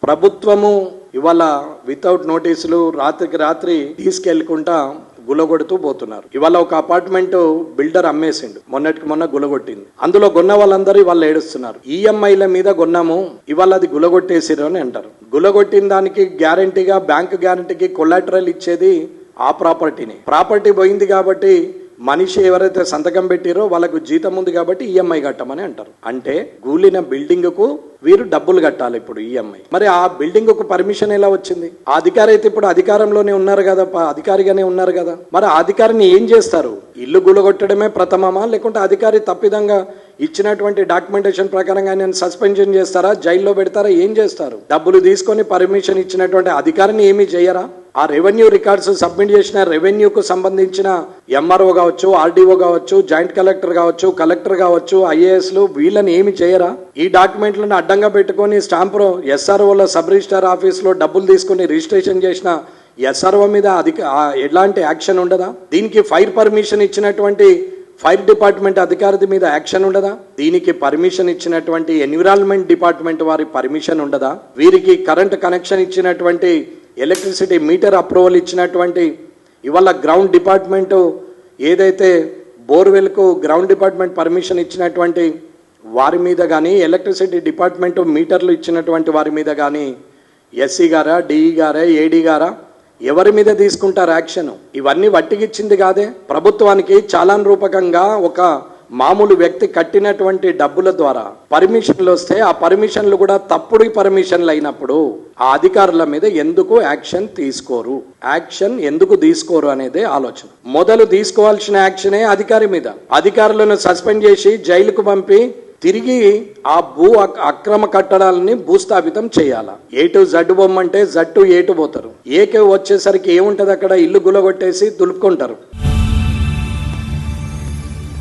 ప్రభుత్వము ఇవాళ వితౌట్ నోటీసులు రాత్రికి రాత్రి తీసుకెళ్లకుండా గులగొడుతూ పోతున్నారు. ఇవాళ ఒక అపార్ట్మెంట్ బిల్డర్ అమ్మేసిండు, మొన్నటికి మొన్న గులగొట్టింది. అందులో కొన్న వాళ్ళందరూ ఇవాళ ఏడుస్తున్నారు. ఈఎంఐల మీద కొన్నాము, ఇవాళ అది గులగొట్టేసిరు అని అంటారు. గులగొట్టిన దానికి గ్యారంటీగా బ్యాంకు గ్యారంటీకి కొలాటరల్ ఇచ్చేది ఆ ప్రాపర్టీ పోయింది కాబట్టి మనిషి ఎవరైతే సంతకం పెట్టిరో వాళ్ళకు జీతం ఉంది కాబట్టి ఈఎంఐ కట్టమని అంటారు. అంటే కూలిన బిల్డింగ్ కు వీరు డబ్బులు కట్టాలి ఇప్పుడు ఈఎంఐ. మరి ఆ బిల్డింగ్ కు పర్మిషన్ ఎలా వచ్చింది? ఆ అధికారి అయితే ఇప్పుడు అధికారంలోనే ఉన్నారు కదా, అధికారిగానే ఉన్నారు కదా. మరి ఆ అధికారిని ఏం చేస్తారు? ఇల్లు గులగొట్టడమే ప్రథమమా, లేకుంటే అధికారి తప్పిదంగా ఇచ్చినటువంటి డాక్యుమెంటేషన్ ప్రకారంగా నేను సస్పెన్షన్ చేస్తారా, జైల్లో పెడతారా, ఏం చేస్తారు? డబ్బులు తీసుకొని పర్మిషన్ ఇచ్చినటువంటి అధికారిని ఏమీ చేయరా? ఆ రెవెన్యూ రికార్డ్స్ సబ్మిట్ చేసిన రెవెన్యూకు సంబంధించిన ఎంఆర్ఓ కావచ్చు, ఆర్డీఓ కావచ్చు, జాయింట్ కలెక్టర్ కావచ్చు, కలెక్టర్ కావచ్చు, ఐఏఎస్లు వీళ్ళని ఏమి చేయరా? ఈ డాక్యుమెంట్లను అడ్డంగా పెట్టుకొని స్టాంపు ఎస్ఆర్ఓల సబ్ రిజిస్టార్ ఆఫీస్లో డబ్బులు తీసుకుని రిజిస్ట్రేషన్ చేసిన ఎస్ఆర్ఓ మీద ఎలాంటి యాక్షన్ ఉండదా? దీనికి ఫైర్ పర్మిషన్ ఇచ్చినటువంటి ఫైర్ డిపార్ట్మెంట్ అధికారి మీద యాక్షన్ ఉండదా? దీనికి పర్మిషన్ ఇచ్చినటువంటి ఎన్విరాన్మెంట్ డిపార్ట్మెంట్ వారి పర్మిషన్ ఉండదా? వీరికి కరెంట్ కనెక్షన్ ఇచ్చినటువంటి ఎలక్ట్రిసిటీ మీటర్ అప్రూవల్ ఇచ్చినటువంటి ఇవాళ గ్రౌండ్ డిపార్ట్మెంటు ఏదైతే బోర్వెల్కు గ్రౌండ్ డిపార్ట్మెంట్ పర్మిషన్ ఇచ్చినటువంటి వారి మీద కానీ, ఎలక్ట్రిసిటీ డిపార్ట్మెంట్ మీటర్లు ఇచ్చినటువంటి వారి మీద కానీ ఎస్సీ గారా, డిఈ గారా, ఏడీ గారా, ఎవరి మీద తీసుకుంటారు యాక్షన్? ఇవన్నీ వట్టిగిచ్చింది కాదే. ప్రభుత్వానికి చాలాన్ రూపకంగా ఒక మామూలు వ్యక్తి కట్టినటువంటి డబ్బుల ద్వారా పర్మిషన్లు వస్తే ఆ పర్మిషన్లు కూడా తప్పుడు పర్మిషన్లు అయినప్పుడు ఆ అధికారుల మీద ఎందుకు యాక్షన్ తీసుకోరు అనేదే ఆలోచన. మొదలు తీసుకోవాల్సిన యాక్షనే అధికారి మీద. అధికారులను సస్పెండ్ చేసి జైలుకు పంపి తిరిగి ఆ అక్రమ కట్టడాలని భూస్థాపితం చేయాలా? ఏ టు జడ్ బొమ్మంటే జడ్ టు ఏ టు పోతారు. ఏకే వచ్చేసరికి ఏముంటది? అక్కడ ఇల్లు గులగొట్టేసి దులుపుకుంటారు.